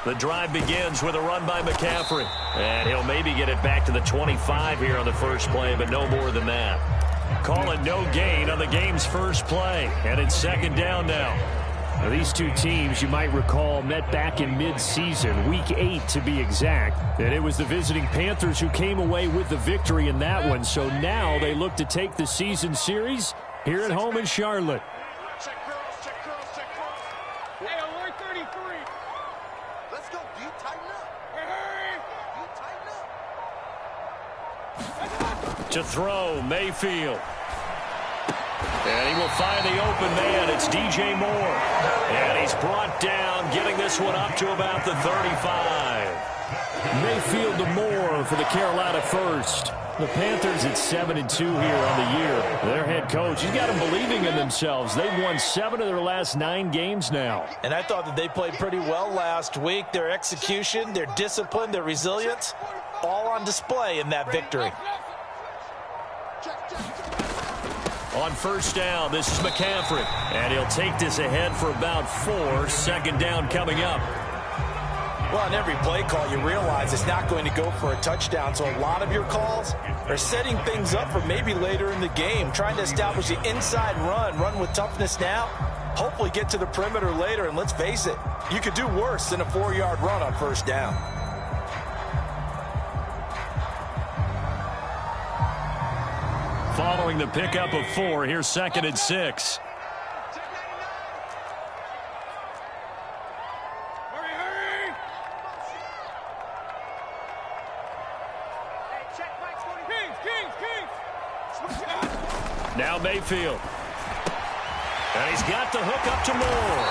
The drive begins with a run by McCaffrey. And he'll maybe get it back to the 25 here on the first play, but no more than that. Call it no gain on the game's first play. And it's second down now. Now, these two teams, you might recall, met back in mid-season, Week 8 to be exact. And it was the visiting Panthers who came away with the victory in that one. So now they look to take the season series here at home in Charlotte. Check girls, check girls, check girls. Hey, alert 33. Let's go, D. Tighten up. Hey, D. Tighten up. To throw, Mayfield. And he will find the open man. It's DJ Moore. And he's brought down, getting this one up to about the 35. Mayfield to Moore for the Carolina first. The Panthers at 7-2 here on the year. Their head coach, he's got them believing in themselves. They've won 7 of their last 9 games now. And I thought that they played pretty well last week. Their execution, their discipline, their resilience, all on display in that victory. On first down, this is McCaffrey. And he'll take this ahead for about 4. Second down coming up. Well, in every play call, you realize it's not going to go for a touchdown. So a lot of your calls are setting things up for maybe later in the game, trying to establish the inside run with toughness now, hopefully get to the perimeter later. And let's face it, you could do worse than a 4-yard run on first down. Following the pickup of 4, here's 2nd and 6. Now Mayfield. And he's got the hook up to Moore.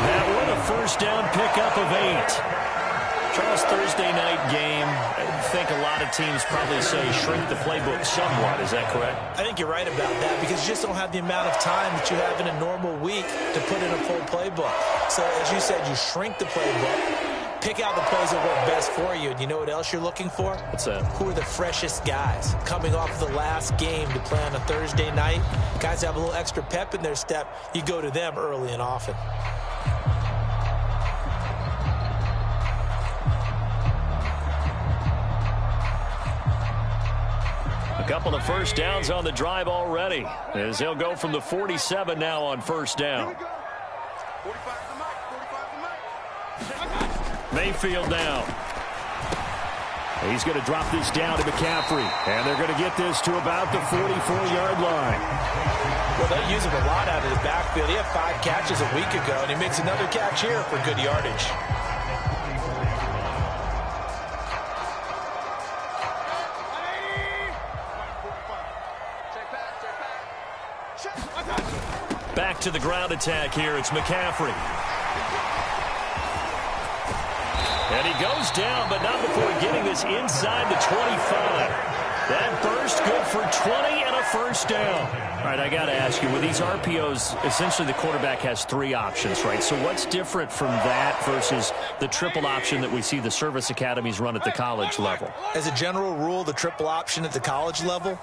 That one a first down pickup of 8. Charles, Thursday night game, I think a lot of teams probably say shrink the playbook somewhat. Is that correct? I think you're right about that because you just don't have the amount of time that you have in a normal week to put in a full playbook. So, as you said, you shrink the playbook, pick out the plays that work best for you. And you know what else you're looking for? What's that? Who are the freshest guys coming off the last game to play on a Thursday night? Guys have a little extra pep in their step. You go to them early and often. A couple of first downs on the drive already, as he'll go from the 47 now on first down. Mayfield now. He's going to drop this down to McCaffrey, and they're going to get this to about the 44-yard line. Well, they use him a lot out of the backfield. He had 5 catches a week ago, and he makes another catch here for good yardage. Back to the ground attack here. It's McCaffrey. And he goes down, but not before getting this inside the 25. That burst good for 20 and a first down. All right, I got to ask you, with these RPOs, essentially the quarterback has 3 options, right? So what's different from that versus the triple option that we see the service academies run at the college level? As a general rule, the triple option at the college level,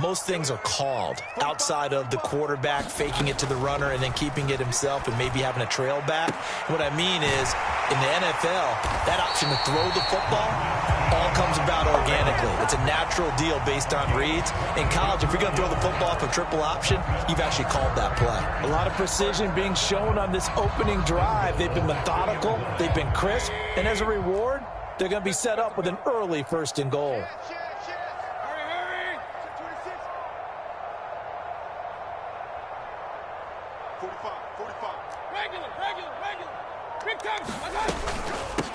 most things are called outside of the quarterback faking it to the runner and then keeping it himself and maybe having a trail back. What I mean is, in the NFL, that option to throw the football all comes about organically. It's a natural deal based on reads. In college, if you're going to throw the football for triple option, you've actually called that play. A lot of precision being shown on this opening drive. They've been methodical, they've been crisp, and as a reward, they're going to be set up with an early 1st and goal.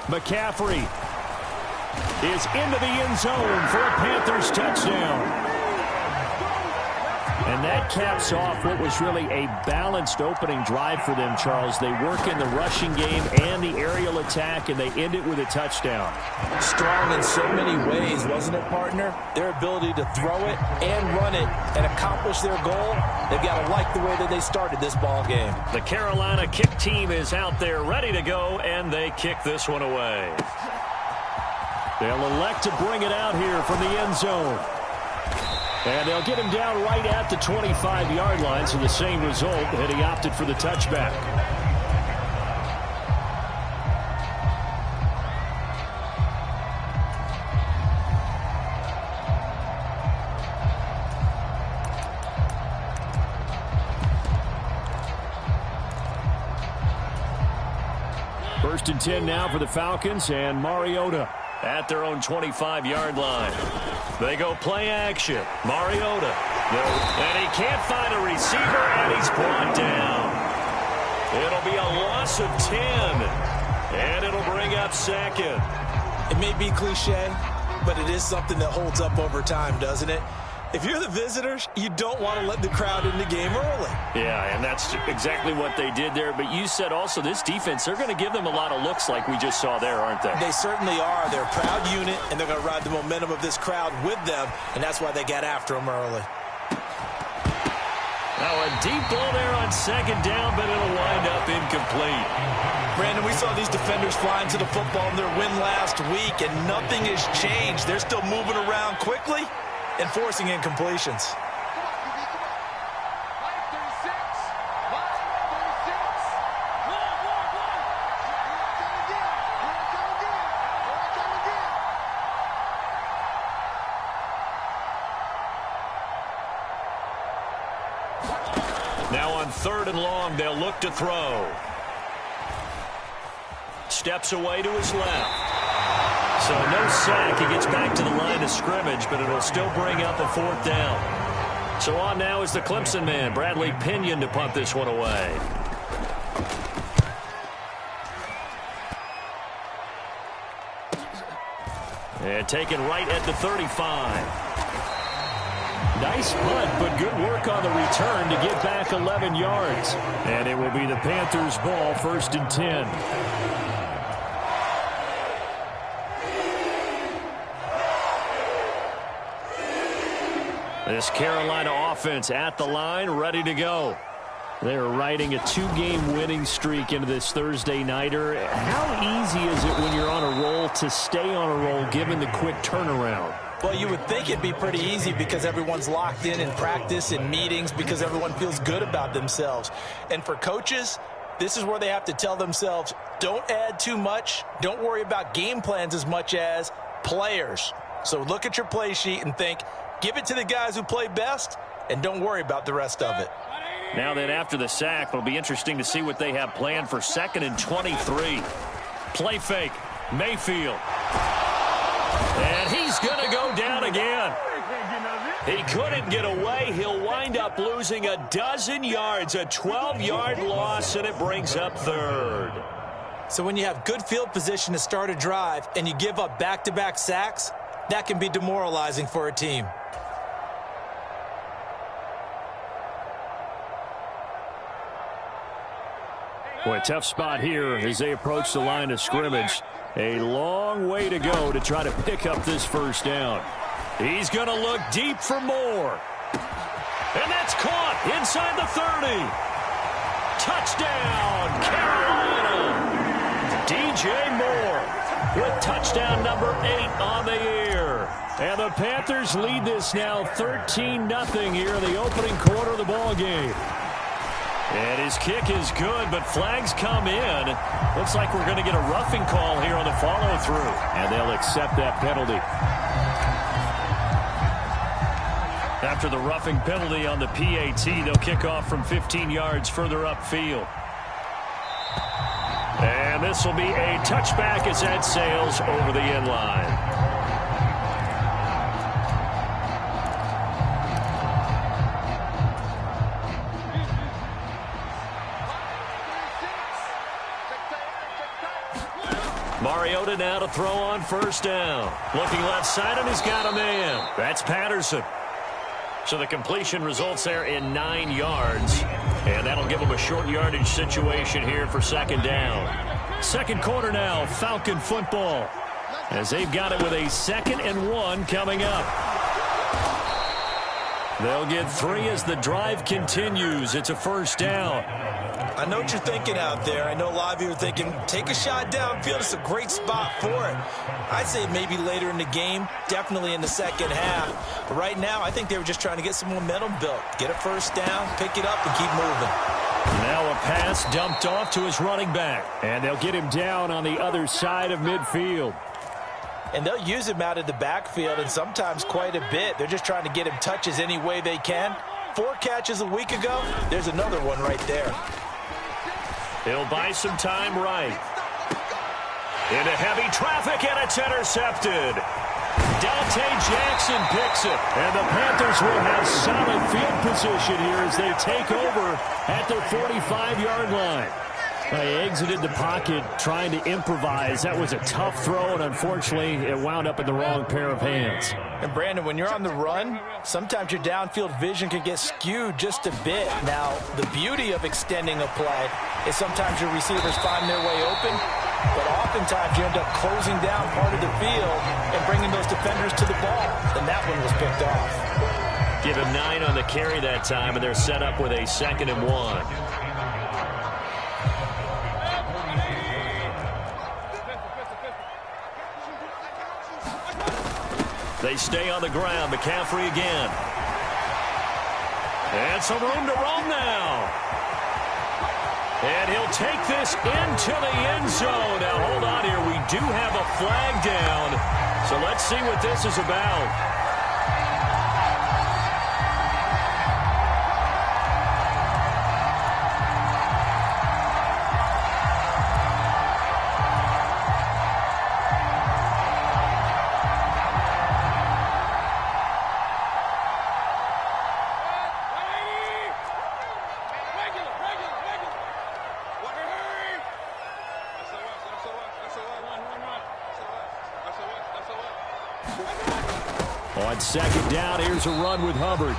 McCaffrey is into the end zone for a Panthers touchdown. And that caps off what was really a balanced opening drive for them, Charles. They work in the rushing game and the aerial attack, and they end it with a touchdown. Strong in so many ways, wasn't it, partner? Their ability to throw it and run it and accomplish their goal, they've got to like the way that they started this ball game. The Carolina kick team is out there ready to go, and they kick this one away. They'll elect to bring it out here from the end zone. And they'll get him down right at the 25-yard line, so the same result, and he opted for the touchback. First and 10 now for the Falcons, and Mariota at their own 25-yard line. They go play action. Mariota. And he can't find a receiver, and he's brought down. It'll be a loss of 10, and it'll bring up second. It may be cliche, but it is something that holds up over time, doesn't it? If you're the visitors, you don't want to let the crowd in the game early. Yeah, and that's exactly what they did there. But you said also this defense, they're going to give them a lot of looks like we just saw there, aren't they? They certainly are. They're a proud unit, and they're going to ride the momentum of this crowd with them, and that's why they got after them early. Now a deep ball there on second down, but it'll wind up incomplete. Brandon, we saw these defenders flying to the football in their win last week, and nothing has changed. They're still moving around quickly and forcing incompletions. Now on 3rd and long, they'll look to throw. Steps away to his left. So no sack. He gets back to the line of scrimmage, but it'll still bring up a 4th down. So on now is the Clemson man, Bradley Pinion, to punt this one away. And taken right at the 35. Nice punt, but good work on the return to get back 11 yards. And it will be the Panthers' ball, 1st and 10. This Carolina offense at the line, ready to go. They're riding a 2-game winning streak into this Thursday nighter. How easy is it when you're on a roll to stay on a roll given the quick turnaround? Well, you would think it'd be pretty easy because everyone's locked in practice and meetings because everyone feels good about themselves. And for coaches, this is where they have to tell themselves, don't add too much. Don't worry about game plans as much as players. So look at your play sheet and think, give it to the guys who play best, and don't worry about the rest of it. Now then, after the sack, it'll be interesting to see what they have planned for 2nd and 23. Play fake. Mayfield. And he's going to go down again. He couldn't get away. He'll wind up losing a dozen yards, a 12-yard loss, and it brings up 3rd. So when you have good field position to start a drive and you give up back-to-back sacks, that can be demoralizing for a team. Boy, tough spot here as they approach the line of scrimmage. A long way to go to try to pick up this 1st down. He's going to look deep for more. And that's caught inside the 30. Touchdown, Carolina. DJ Moore with touchdown number 8 on the year. And the Panthers lead this now 13-0 here in the opening quarter of the ball game. And his kick is good, but flags come in. Looks like we're going to get a roughing call here on the follow-through. And they'll accept that penalty. After the roughing penalty on the PAT, they'll kick off from 15 yards further upfield. And this will be a touchback as that sails over the end line. Mariota now to throw on 1st down. Looking left side, and he's got a man. That's Patterson. So the completion results there in 9 yards. And that'll give him a short yardage situation here for 2nd down. Second quarter now, Falcon football. As they've got it with a 2nd and 1 coming up. They'll get 3 as the drive continues. It's a 1st down. I know what you're thinking out there. I know a lot of you are thinking, take a shot downfield. It's a great spot for it. I'd say maybe later in the game, definitely in the 2nd half. But right now, I think they were just trying to get some momentum built. Get a 1st down, pick it up, and keep moving. Now a pass dumped off to his running back. And they'll get him down on the other side of midfield. And they'll use him out of the backfield, and sometimes quite a bit. They're just trying to get him touches any way they can. 4 catches a week ago. There's another one right there. He'll buy some time right. Into heavy traffic, and it's intercepted. Dante Jackson picks it. And the Panthers will have solid field position here as they take over at their 45-yard line. They exited the pocket trying to improvise. That was a tough throw, and unfortunately, it wound up in the wrong pair of hands. And, Brandon, when you're on the run, sometimes your downfield vision can get skewed just a bit. Now, the beauty of extending a play is sometimes your receivers find their way open, but oftentimes you end up closing down part of the field and bringing those defenders to the ball. And that one was picked off. Give him 9 on the carry that time, and they're set up with a 2nd and 1. They stay on the ground. McCaffrey again. And some room to roam now. And he'll take this into the end zone. Now, hold on here. We do have a flag down. So let's see what this is about. On 2nd down, here's a run with Hubbard.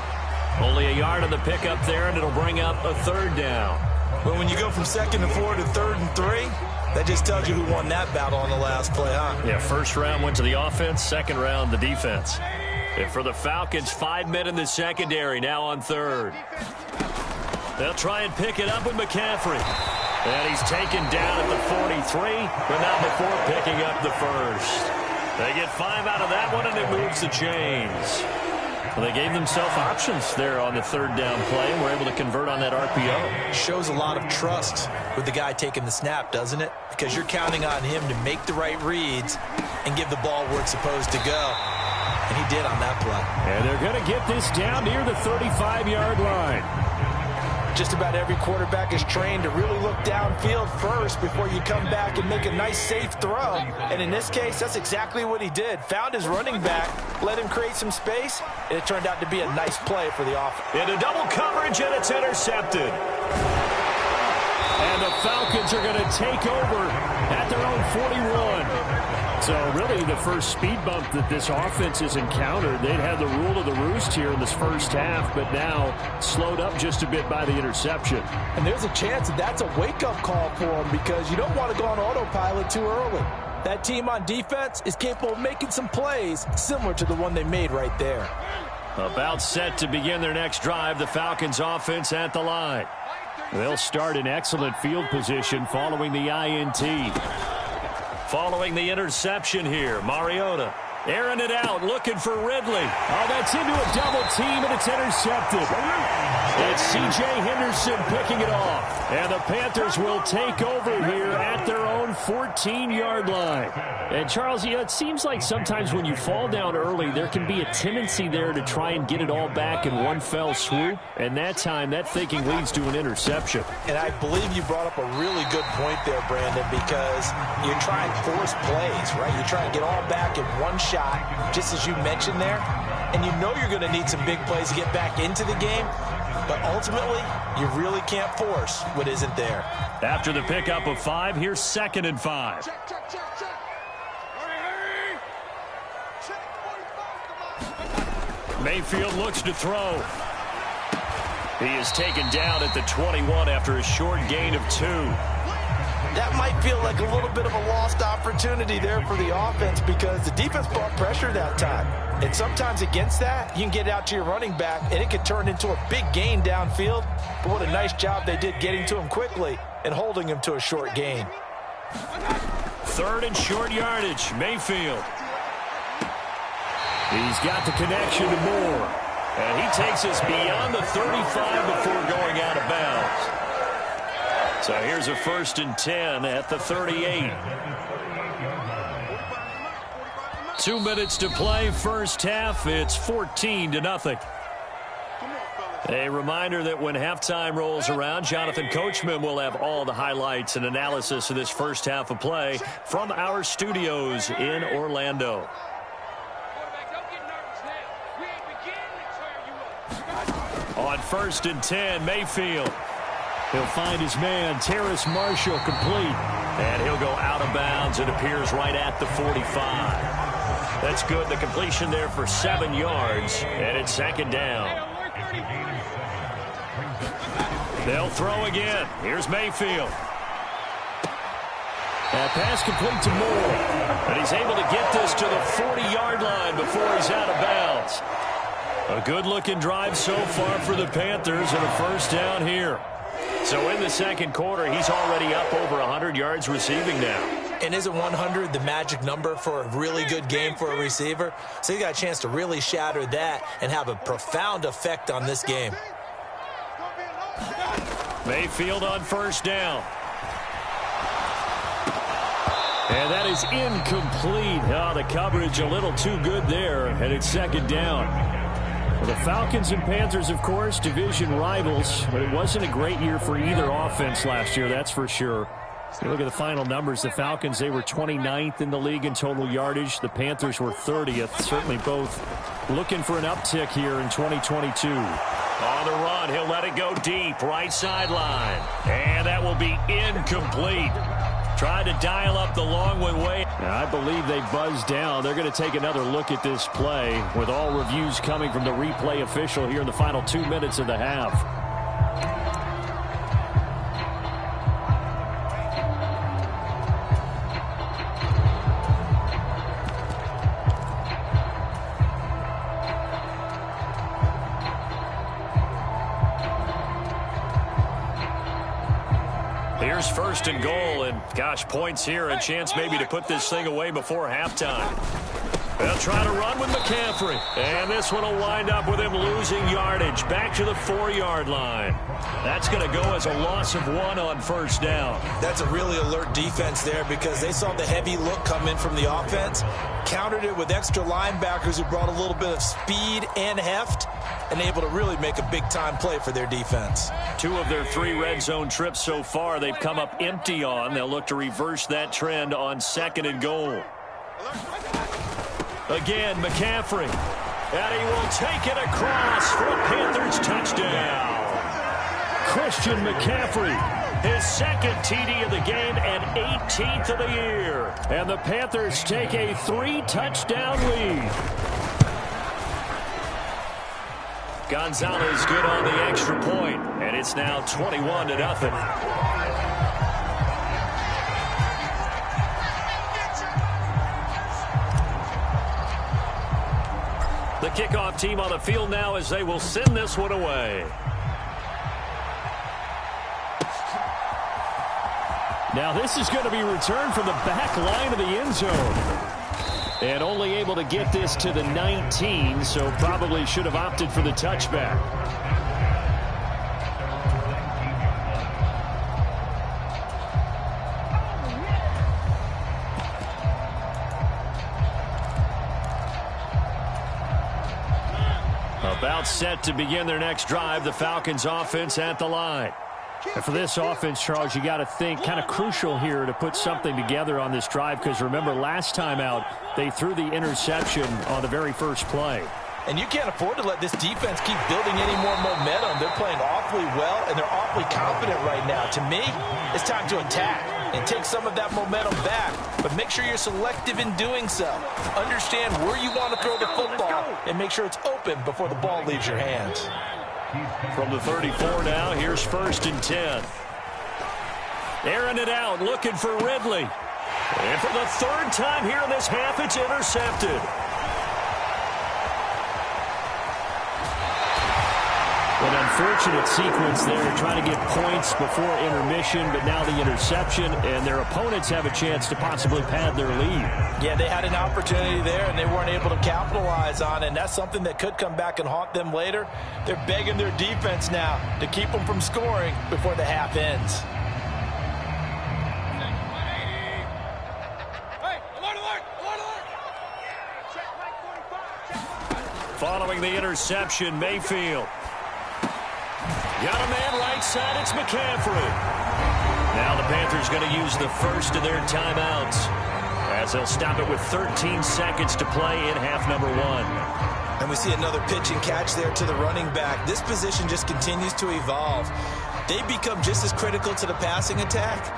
Only a yard on the pickup there, and it'll bring up a 3rd down. But when you go from 2nd and 4 to 3rd and 3, that just tells you who won that battle on the last play, huh? Yeah, 1st round went to the offense, 2nd round the defense. And for the Falcons, 5 men in the secondary, now on 3rd. They'll try and pick it up with McCaffrey. And he's taken down at the 43, but not before picking up the 1st. They get 5 out of that one, and it moves the chains. Well, they gave themselves options there on the 3rd down play, and were able to convert on that RPO. Shows a lot of trust with the guy taking the snap, doesn't it? Because you're counting on him to make the right reads and give the ball where it's supposed to go. And he did on that play. And they're going to get this down near the 35-yard line. Just about every quarterback is trained to really look downfield first before you come back and make a nice, safe throw. And in this case, that's exactly what he did. Found his running back, let him create some space, and it turned out to be a nice play for the offense. Into double coverage, and it's intercepted. And the Falcons are going to take over at their own 41. So really the first speed bump that this offense has encountered. They'd had the rule of the roost here in this first half, but now slowed up just a bit by the interception. And there's a chance that that's a wake-up call for them because you don't want to go on autopilot too early. That team on defense is capable of making some plays similar to the one they made right there. About set to begin their next drive, the Falcons offense at the line. They'll start in excellent field position following the INT. Following the interception here, Mariota airing it out, looking for Ridley. Oh, that's into a double team, and it's intercepted. It's C.J. Henderson picking it off. And the Panthers will take over here at their own 14-yard line. And, Charles, you know, it seems like sometimes when you fall down early, there can be a tendency there to try and get it all back in one fell swoop. And that time, that thinking leads to an interception. And I believe you brought up a really good point there, Brandon, because you try and force plays, right? You try and get all back in one shot, just as you mentioned there. And you know you're going to need some big plays to get back into the game. But ultimately, you really can't force what isn't there. After the pickup of 5, here's 2nd and 5. Check, check, check, check. Hurry, hurry. Check, Mayfield looks to throw. He is taken down at the 21 after a short gain of 2. That might feel like a little bit of a lost opportunity there for the offense because the defense brought pressure that time. And sometimes against that, you can get out to your running back, and it could turn into a big gain downfield. But what a nice job they did getting to him quickly and holding him to a short gain. 3rd and short yardage, Mayfield. He's got the connection to Moore. And he takes us beyond the 35 before going out of bounds. So here's a 1st and 10 at the 38. 2 minutes to play, first half. It's 14-0. Come on, fellas. A reminder that when halftime rolls around, Jonathan Coachman will have all the highlights and analysis of this first half of play from our studios in Orlando. On 1st and 10, Mayfield. He'll find his man, Terrace Marshall, complete. And he'll go out of bounds. It appears right at the 45. That's good. The completion there for 7 yards. And it's 2nd down. They'll throw again. Here's Mayfield. That pass complete to Moore. And he's able to get this to the 40-yard line before he's out of bounds. A good-looking drive so far for the Panthers and a 1st down here. So in the 2nd quarter, he's already up over 100 yards receiving now. And isn't 100 the magic number for a really good game for a receiver? So he got a chance to really shatter that and have a profound effect on this game. Mayfield on 1st down. And that is incomplete. Oh, the coverage a little too good there, and it's 2nd down. The Falcons and Panthers, of course, division rivals, but it wasn't a great year for either offense last year, that's for sure. If you look at the final numbers, the Falcons, they were 29th in the league in total yardage. The Panthers were 30th. Certainly both looking for an uptick here in 2022. On the run, he'll let it go deep, right sideline. And that will be incomplete. Tried to dial up the long one way. I believe they buzzed down. They're going to take another look at this play with all reviews coming from the replay official here in the final 2 minutes of the half. Here's 1st and goal, and gosh, points here, a chance maybe to put this thing away before halftime. They'll try to run with McCaffrey, and this one will wind up with him losing yardage back to the 4-yard line. That's going to go as a loss of 1 on 1st down. That's a really alert defense there because they saw the heavy look come in from the offense, countered it with extra linebackers who brought a little bit of speed and heft, and able to really make a big-time play for their defense. 2 of their 3 red zone trips so far they've come up empty on. They'll look to reverse that trend on 2nd and goal. Again, McCaffrey. And he will take it across for a Panthers touchdown. Christian McCaffrey, his 2nd TD of the game and 18th of the year. And the Panthers take a 3-touchdown lead. Gonzalez good on the extra point, and it's now 21-0. The kickoff team on the field now as they will send this one away. Now this is going to be returned from the back line of the end zone. And only able to get this to the 19, so probably should have opted for the touchback. About set to begin their next drive, the Falcons offense at the line. And for this offense, Charles, you got to think kind of crucial here to put something together on this drive because remember last time out they threw the interception on the very first play. And you can't afford to let this defense keep building any more momentum. They're playing awfully well and they're awfully confident right now. To me, it's time to attack and take some of that momentum back, but make sure you're selective in doing so. Understand where you want to throw the football and make sure it's open before the ball leaves your hands. From the 34 now, here's 1st and 10. Airing it out, looking for Ridley. And for the 3rd time here in this half, it's intercepted. An unfortunate sequence there, trying to get points before intermission, but now the interception, and their opponents have a chance to possibly pad their lead. Yeah, they had an opportunity there, and they weren't able to capitalize on it, and that's something that could come back and haunt them later. They're begging their defense now to keep them from scoring before the half ends. Following the interception, Mayfield. Got a man right side. It's McCaffrey. Now the Panthers going to use the first of their timeouts as they'll stop it with 13 seconds to play in half number 1. And we see another pitch and catch there to the running back. This position just continues to evolve. They become just as critical to the passing attack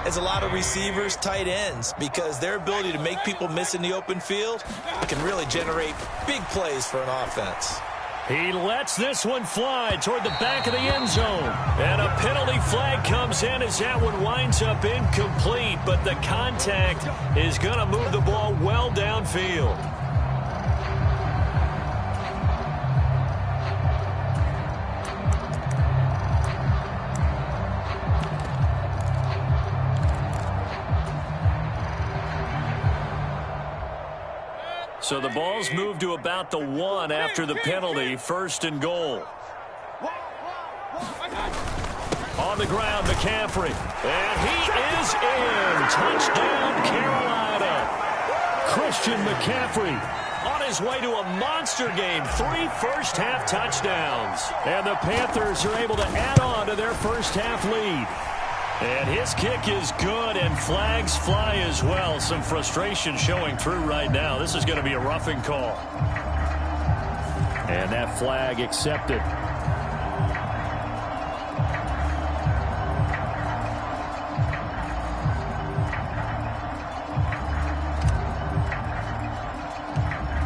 as a lot of receivers, tight ends, because their ability to make people miss in the open field can really generate big plays for an offense. He lets this one fly toward the back of the end zone. And a penalty flag comes in as that one winds up incomplete, but the contact is going to move the ball well downfield. So the ball's moved to about the 1 after the penalty, 1st and goal. On the ground, McCaffrey. And he is in. Touchdown, Carolina. Christian McCaffrey on his way to a monster game. 3 first-half touchdowns. And the Panthers are able to add on to their first-half lead. And his kick is good, and flags fly as well. Some frustration showing through right now. This is going to be a roughing call. And that flag accepted.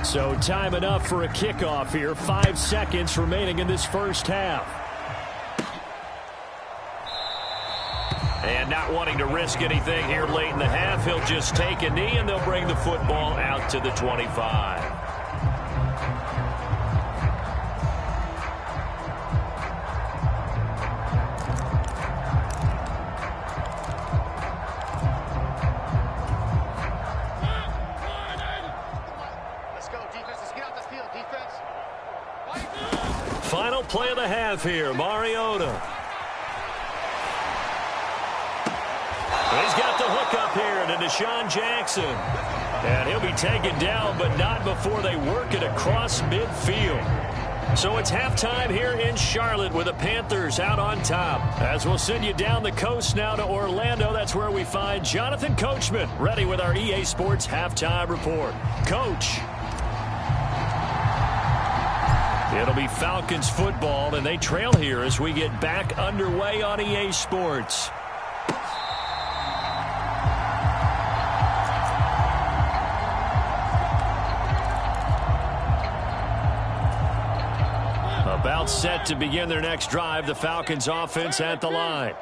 So time enough for a kickoff here. 5 seconds remaining in this first half. And not wanting to risk anything here late in the half, he'll just take a knee, and they'll bring the football out to the 25. Let's go, defense. Let's get out the field, defense. Final play of the half here, Mariota. He's got the hook up here to Deshaun Jackson. And he'll be taken down, but not before they work it across midfield. So it's halftime here in Charlotte with the Panthers out on top. As we'll send you down the coast now to Orlando, that's where we find Jonathan Coachman ready with our EA Sports halftime report. Coach. It'll be Falcons football, and they trail here as we get back underway on EA Sports. About set to begin their next drive, the Falcons offense at the line.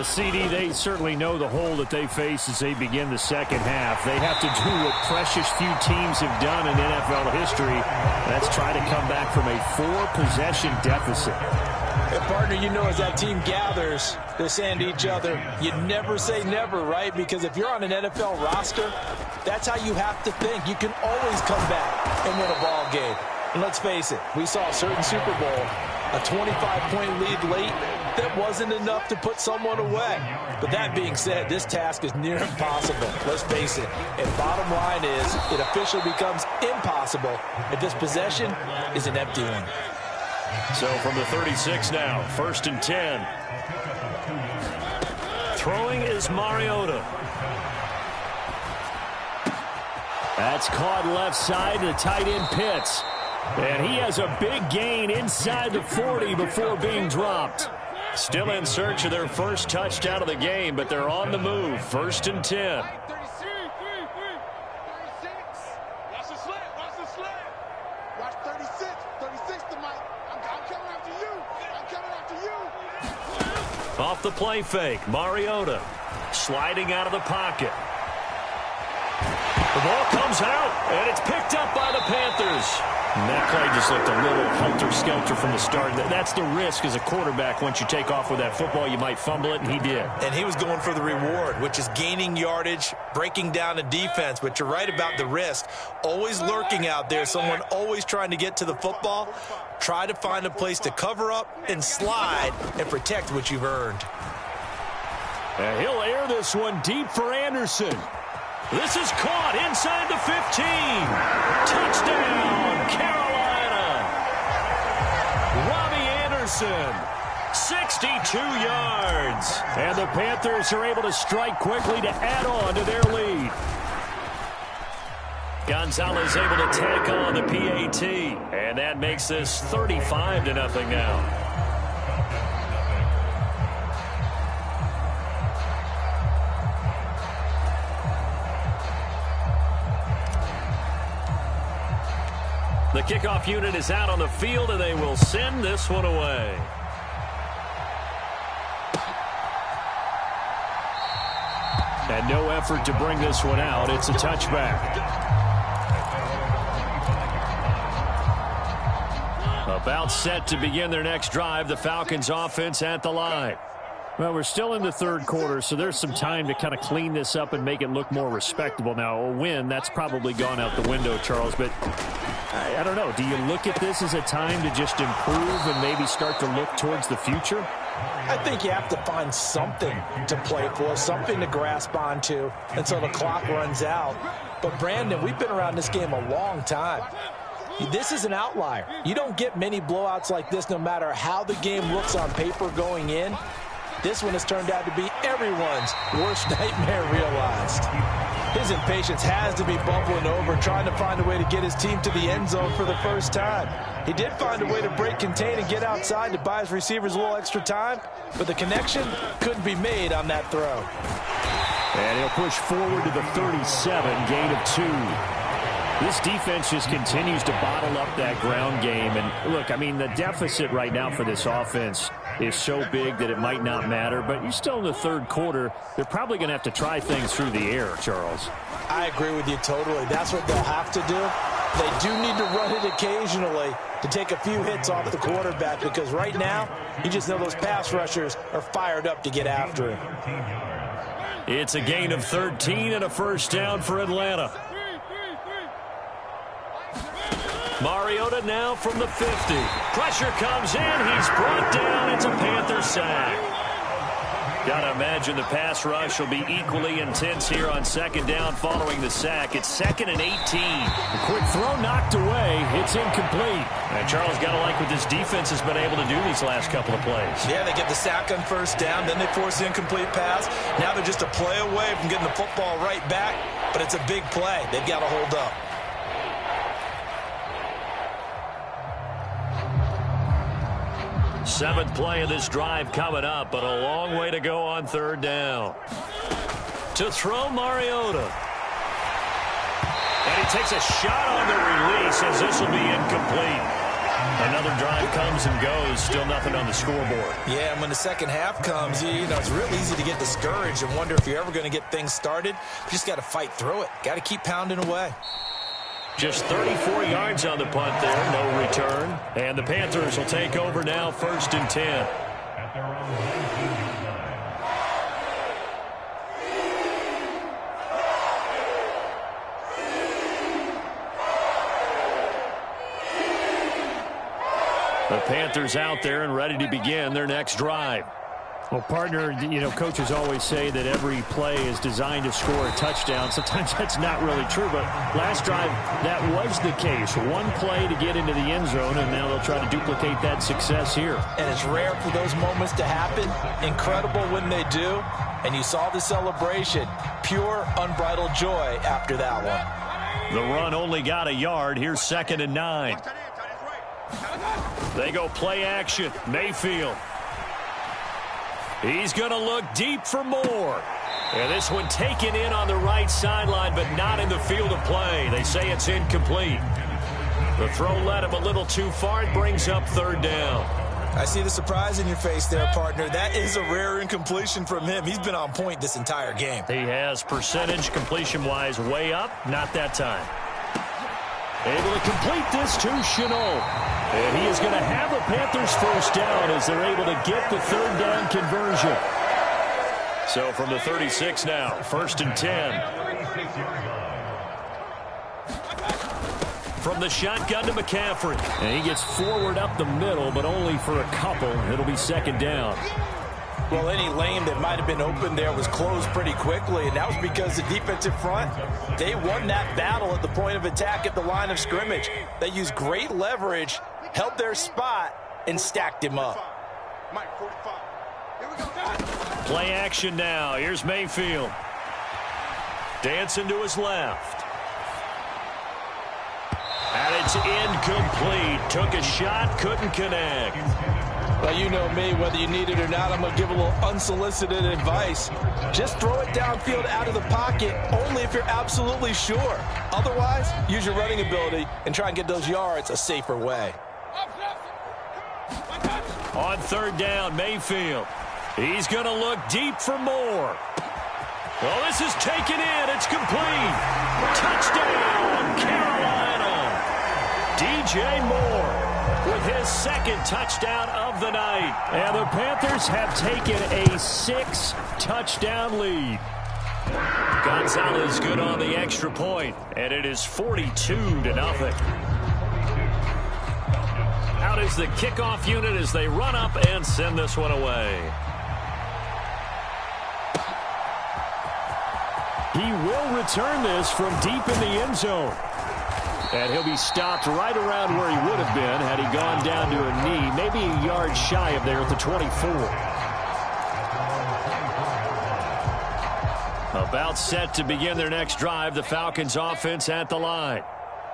CD, they certainly know the hole that they face as they begin the second half. They have to do what precious few teams have done in NFL history. That's try to come back from a 4-possession deficit. Hey, partner, you know, as that team gathers, they're saying to each other, you never say never, right? Because if you're on an NFL roster, that's how you have to think. You can always come back and win a ball game. And let's face it, we saw a certain Super Bowl, a 25-point lead late, that wasn't enough to put someone away. But that being said, this task is near impossible. Let's face it. And bottom line is, it officially becomes impossible if this possession is an empty one. So from the 36 now, 1st and 10. Throwing is Mariota. That's caught left side to the tight end Pitts. And he has a big gain inside the 40 before being dropped. Still in search of their first touchdown of the game, but they're on the move. 1st and 10. Watch the slant. Watch the slant. Watch 36. 36 to Mike. I'm coming after you. I'm coming after you. Off the play fake, Mariota sliding out of the pocket. The ball comes out, and it's picked up by the Panthers. And that play just looked a little helter-skelter from the start. That's the risk as a quarterback. Once you take off with that football, you might fumble it, and he did. And he was going for the reward, which is gaining yardage, breaking down the defense. But you're right about the risk. Always lurking out there, someone always trying to get to the football. Try to find a place to cover up and slide and protect what you've earned. And he'll air this one deep for Anderson. This is caught inside the 15. Touchdown, Carolina. Robbie Anderson 62 yards. And the Panthers are able to strike quickly to add on to their lead. Gonzalez able to tack on the PAT. And that makes this 35-0 now. The kickoff unit is out on the field, and they will send this one away. And no effort to bring this one out. It's a touchback. About set to begin their next drive. The Falcons offense at the line. Well, we're still in the third quarter, so there's some time to kind of clean this up and make it look more respectable. Now, a win, that's probably gone out the window, Charles, but I don't know. Do you look at this as a time to just improve and maybe start to look towards the future? I think you have to find something to play for, something to grasp onto until the clock runs out. But, Brandon, we've been around this game a long time. This is an outlier. You don't get many blowouts like this no matter how the game looks on paper going in. This one has turned out to be everyone's worst nightmare realized. His impatience has to be bubbling over, trying to find a way to get his team to the end zone for the first time. He did find a way to break contain and get outside to buy his receivers a little extra time, but the connection couldn't be made on that throw. And he'll push forward to the 37, gain of 2. This defense just continues to bottle up that ground game. And, look, I mean, the deficit right now for this offense is so big that it might not matter. But you're still in the third quarter. They're probably going to have to try things through the air, Charles. I agree with you totally. That's what they'll have to do. They do need to run it occasionally to take a few hits off the quarterback, because right now, you just know those pass rushers are fired up to get after him. It's a gain of 13 and a first down for Atlanta. Mariota now from the 50. Pressure comes in. He's brought down. It's a Panther sack. Got to imagine the pass rush will be equally intense here on second down following the sack. It's 2nd and 18. A quick throw knocked away. It's incomplete. And Charles, got to like what this defense has been able to do these last couple of plays. Yeah, they get the sack on first down. Then they force the incomplete pass. Now they're just a play away from getting the football right back. But it's a big play. They've got to hold up. Seventh play of this drive coming up, but a long way to go on third down. To throw, Mariota. And he takes a shot on the release as this will be incomplete. Another drive comes and goes. Still nothing on the scoreboard. Yeah, and when the second half comes, you know, it's real easy to get discouraged and wonder if you're ever going to get things started. You just got to fight through it. Got to keep pounding away. Just 34 yards on the punt there, no return. And the Panthers will take over now, 1st and 10. The Panthers out there and ready to begin their next drive. Well, partner, you know, coaches always say that every play is designed to score a touchdown. Sometimes that's not really true, but last drive, that was the case. One play to get into the end zone, and now they'll try to duplicate that success here. And it's rare for those moments to happen. Incredible when they do. And you saw the celebration. Pure, unbridled joy after that one. The run only got a yard. Here's 2nd and 9. They go play action. Mayfield. He's going to look deep for more. And this one taken in on the right sideline, but not in the field of play. They say it's incomplete. The throw led him a little too far. It brings up 3rd down. I see the surprise in your face there, partner. That is a rare incompletion from him. He's been on point this entire game. He has percentage completion-wise way up. Not that time. Able to complete this to Chenault. And he is going to have a Panthers first down as they're able to get the 3rd down conversion. So from the 36 now, 1st and 10. From the shotgun to McCaffrey. And he gets forward up the middle, but only for a couple. It'll be 2nd down. Well, any lane that might have been open there was closed pretty quickly, and that was because the defensive front, they won that battle at the point of attack at the line of scrimmage. They used great leverage, held their spot, and stacked him up. Mike, 45. Here we go. Play action now. Here's Mayfield. Dancing to his left. And it's incomplete. Took a shot, couldn't connect. Well, you know me, whether you need it or not, I'm going to give a little unsolicited advice. Just throw it downfield out of the pocket, only if you're absolutely sure. Otherwise, use your running ability and try and get those yards a safer way. On third down, Mayfield. He's going to look deep for more. Well, this is taken in. It's complete. Touchdown, Carolina. DJ Moore with his second touchdown of the night. And the Panthers have taken a 6-touchdown lead. Gonzalez good on the extra point, and it is 42-0. Out is the kickoff unit as they run up and send this one away. He will return this from deep in the end zone. And he'll be stopped right around where he would have been had he gone down to a knee, maybe a yard shy of there at the 24. About set to begin their next drive, the Falcons offense at the line.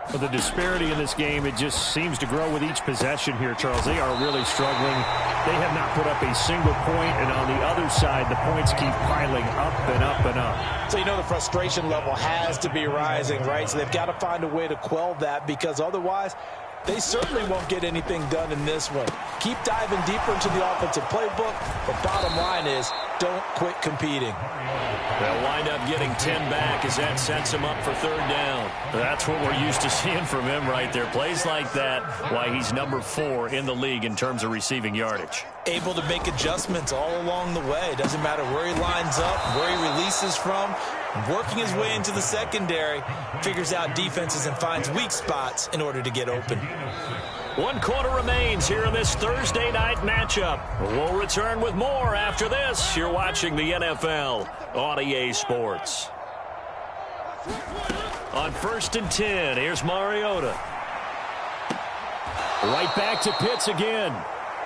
Well, the disparity in this game, it just seems to grow with each possession here, Charles. They are really struggling. They have not put up a single point, and on the other side, the points keep piling up and up and up. So you know the frustration level has to be rising, right? So they've got to find a way to quell that, because otherwise they certainly won't get anything done in this one. Keep diving deeper into the offensive playbook, but bottom line is don't quit competing. They'll wind up getting 10 back as that sets him up for third down. That's what we're used to seeing from him right there. Plays like that, why he's number 4 in the league in terms of receiving yardage. Able to make adjustments all along the way. Doesn't matter where he lines up, where he releases from. Working his way into the secondary, figures out defenses and finds weak spots in order to get open. 1 quarter remains here in this Thursday night matchup. We'll return with more after this. You're watching the NFL on EA Sports. On 1st and 10, here's Mariota. Right back to Pitts again.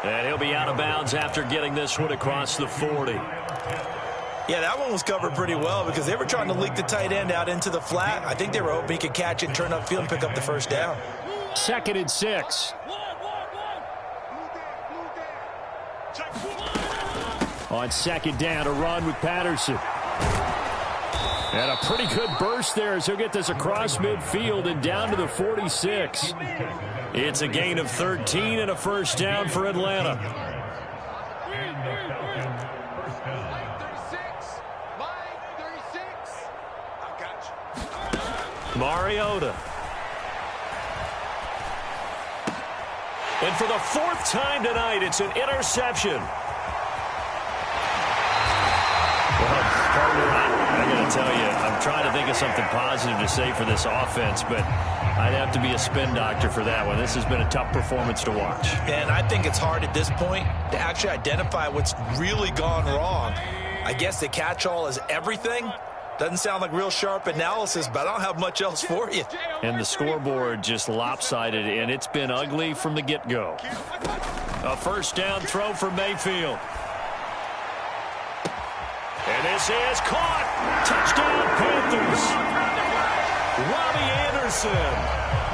And he'll be out of bounds after getting this one across the 40. Yeah, that one was covered pretty well because they were trying to leak the tight end out into the flat. I think they were hoping he could catch it, turn upfield, and pick up the first down. 2nd and 6. On 2nd down, a run with Patterson. And a pretty good burst there as he'll get this across midfield and down to the 46. It's a gain of 13 and a first down for Atlanta. Mariota. And for the 4th time tonight, it's an interception. Well, partner, I got to tell you, I'm trying to think of something positive to say for this offense, but I'd have to be a spin doctor for that one. This has been a tough performance to watch. And I think it's hard at this point to actually identify what's really gone wrong. I guess the catch-all is everything. Doesn't sound like real sharp analysis, but I don't have much else for you. And the scoreboard just lopsided, and it's been ugly from the get-go. A first down throw for Mayfield. And this is caught. Touchdown, Panthers. Robbie Anderson.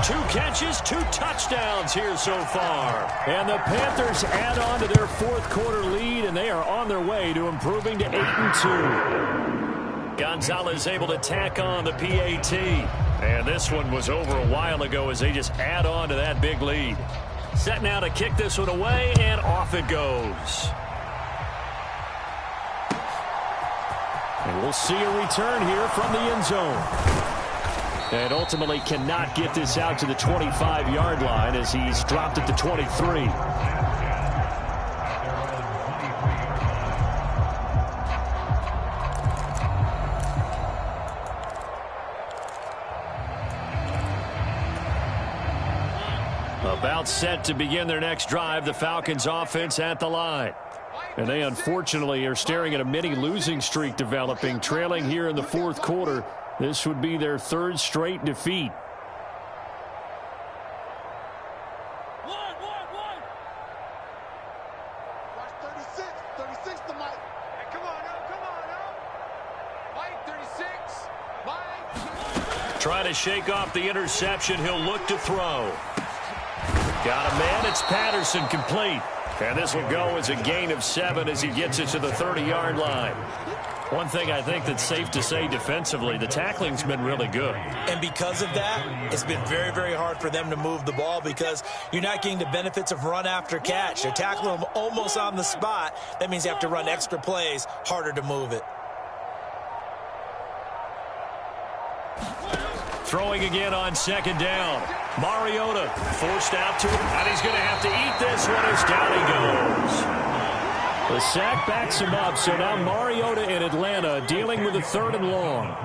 2 catches, 2 touchdowns here so far. And the Panthers add on to their 4th quarter lead, and they are on their way to improving to 8-2. Gonzalez able to tack on the PAT. And this one was over a while ago as they just add on to that big lead. Set now to kick this one away, and off it goes. And we'll see a return here from the end zone. And ultimately cannot get this out to the 25-yard line as he's dropped at the 23. About set to begin their next drive, the Falcons offense at the line. And they unfortunately are staring at a mini losing streak developing, trailing here in the 4th quarter. This would be their 3rd straight defeat. Watch Trying to shake off the interception. He'll look to throw. Got a man. It's Patterson, complete. And this will go as a gain of 7 as he gets it to the 30-yard line. One thing I think that's safe to say defensively, the tackling's been really good. And because of that, it's been very, very hard for them to move the ball because you're not getting the benefits of run after catch. They're tackling them almost on the spot. That means you have to run extra plays, harder to move it. Throwing again on second down. Mariota forced out to him, and he's going to have to eat this one as down he goes. The sack backs him up, so now Mariota in Atlanta dealing with a 3rd and long.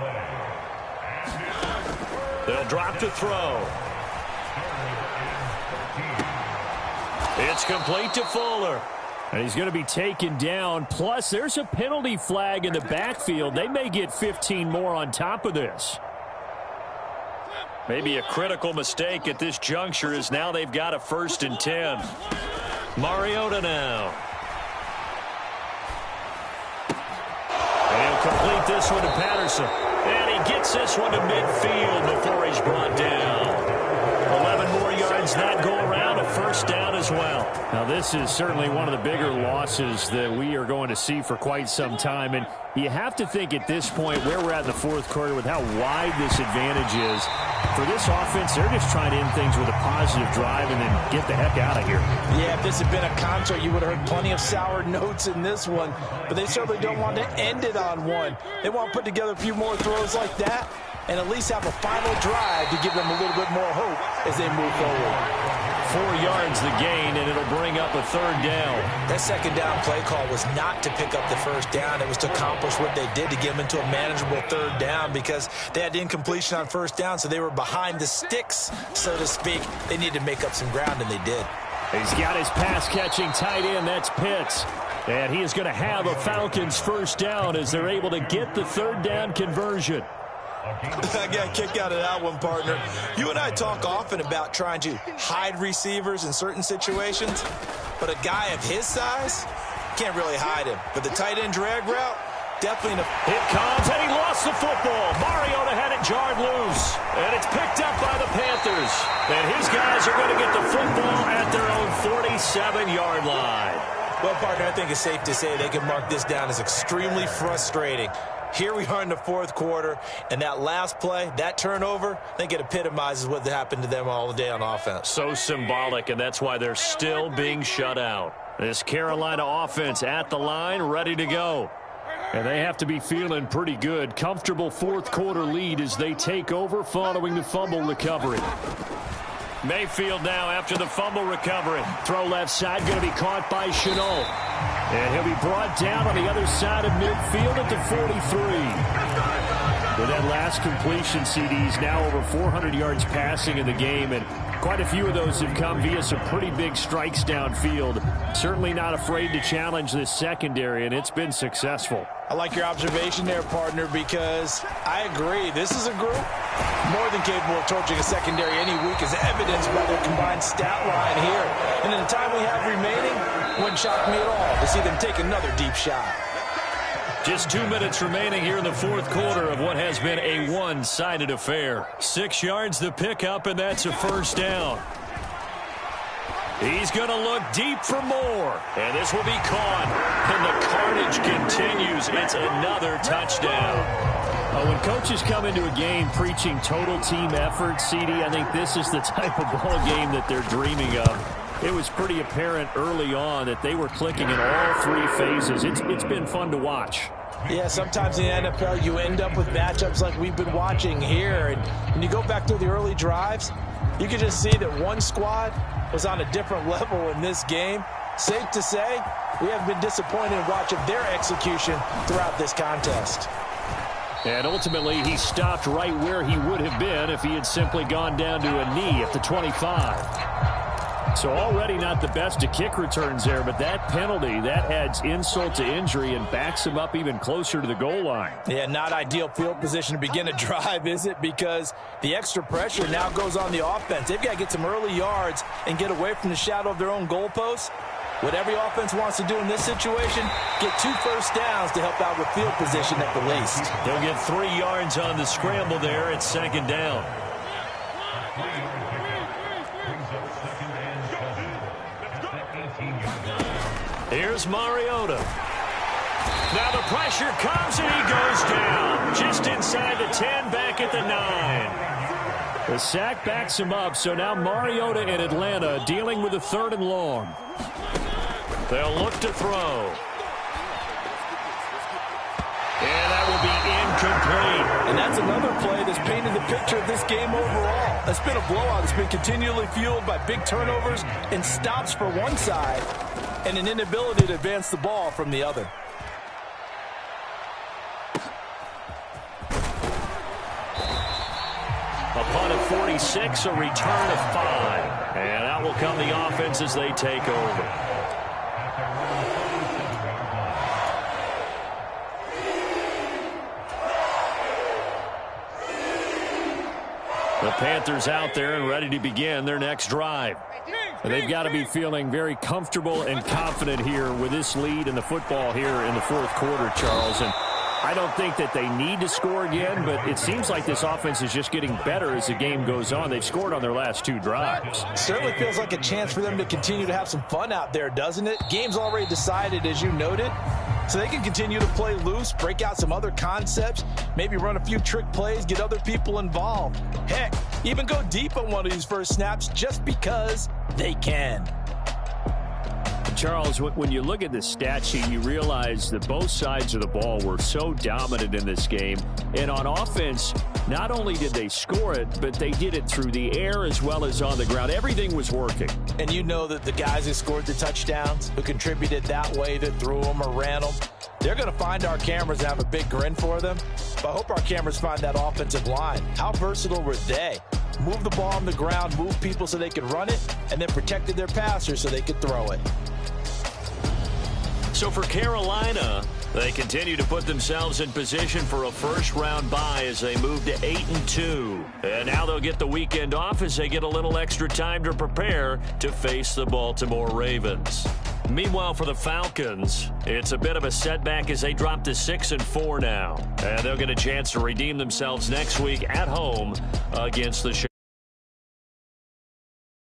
They'll drop to throw. It's complete to Fuller. And he's going to be taken down. Plus, there's a penalty flag in the backfield. They may get 15 more on top of this. Maybe a critical mistake at this juncture as now they've got a 1st and 10. Mariota now. And he'll complete this one to Patterson. And he gets this one to midfield before he's brought down. 11 more yards that go around, a 1st down as well. Now, this is certainly one of the bigger losses that we are going to see for quite some time. And you have to think at this point where we're at in the 4th quarter with how wide this advantage is. For this offense, they're just trying to end things with a positive drive and then get the heck out of here. Yeah, if this had been a concert, you would have heard plenty of sour notes in this one. But they certainly don't want to end it on one. They want to put together a few more throws like that and at least have a final drive to give them a little bit more hope as they move forward. 4 yards the gain, and it'll bring up a 3rd down. That 2nd down play call was not to pick up the 1st down. It was to accomplish what they did to get them into a manageable 3rd down because they had incompletion on 1st down, so they were behind the sticks, so to speak. They needed to make up some ground, and they did. He's got his pass-catching tight end. That's Pitts. And he is going to have a Falcons 1st down as they're able to get the 3rd down conversion. I got a kick out of that one, partner. You and I talk often about trying to hide receivers in certain situations, but a guy of his size can't really hide him. But the tight end drag route, definitely. It comes, and he lost the football. Mariota had it jarred loose, and it's picked up by the Panthers. And his guys are going to get the football at their own 47-yard line. Well, partner, I think it's safe to say they can mark this down as extremely frustrating. Here we are in the 4th quarter, and that last play, that turnover, I think it epitomizes what happened to them all day on offense. So symbolic, and that's why they're still being shut out. This Carolina offense at the line, ready to go. And they have to be feeling pretty good. Comfortable 4th quarter lead as they take over following the fumble recovery. Mayfield now after the fumble recovery. Throw left side, going to be caught by Chenault. And he'll be brought down on the other side of midfield at the 43. With that last completion, CD's now over 400 yards passing in the game, and quite a few of those have come via some pretty big strikes downfield. Certainly not afraid to challenge this secondary, and it's been successful. I like your observation there, partner, because I agree. This is a group more than capable of torching a secondary any week, as evidenced by their combined stat line here. And in the time we have remaining, wouldn't shock me at all to see them take another deep shot. Just 2 minutes remaining here in the 4th quarter of what has been a one-sided affair. 6 yards the pickup, and that's a 1st down. He's going to look deep for more, and this will be caught. And the carnage continues. It's another touchdown. When coaches come into a game preaching total team effort, CD, I think this is the type of ball game that they're dreaming of. It was pretty apparent early on that they were clicking in all 3 phases. It's been fun to watch. Yeah, sometimes in the NFL you end up with matchups like we've been watching here. And when you go back to the early drives, you can just see that one squad was on a different level in this game. Safe to say, we have been disappointed in watching their execution throughout this contest. And ultimately, he stopped right where he would have been if he had simply gone down to a knee at the 25. So already not the best of kick returns there, but that penalty, that adds insult to injury and backs him up even closer to the goal line. Yeah, not ideal field position to begin a drive, is it? Because the extra pressure now goes on the offense. They've got to get some early yards and get away from the shadow of their own goalposts. What every offense wants to do in this situation, get 2 first downs to help out with field position at the least. They'll get 3 yards on the scramble there at 2nd down. Here's Mariota. Now the pressure comes and he goes down. Just inside the 10, back at the 9. The sack backs him up, so now Mariota in Atlanta dealing with a 3rd and long. They'll look to throw. And that will be incomplete. And that's another play that's painted the picture of this game overall. It's been a blowout. It's been continually fueled by big turnovers and stops for one side and an inability to advance the ball from the other. A punt of 46, a return of 5. And that will come the offense as they take over. The Panthers out there and ready to begin their next drive. And they've got to be feeling very comfortable and confident here with this lead in the football here in the 4th quarter, Charles. And I don't think that they need to score again, but it seems like this offense is just getting better as the game goes on. They've scored on their last 2 drives. Certainly feels like a chance for them to continue to have some fun out there, doesn't it? Game's already decided, as you noted. So they can continue to play loose, break out some other concepts, maybe run a few trick plays, get other people involved. Heck, even go deep on one of these first snaps just because they can. Charles, when you look at the stat sheet, you realize that both sides of the ball were so dominant in this game. And on offense, not only did they score it, but they did it through the air as well as on the ground. Everything was working. And you know that the guys who scored the touchdowns, who contributed that way, that threw them or ran them, they're going to find our cameras and have a big grin for them. But I hope our cameras find that offensive line. How versatile were they? Move the ball on the ground, move people so they could run it, and then protected their passers so they could throw it. So for Carolina, they continue to put themselves in position for a first-round bye as they move to 8-2. And now they'll get the weekend off as they get a little extra time to prepare to face the Baltimore Ravens. Meanwhile, for the Falcons, it's a bit of a setback as they drop to 6-4 now. And they'll get a chance to redeem themselves next week at home against the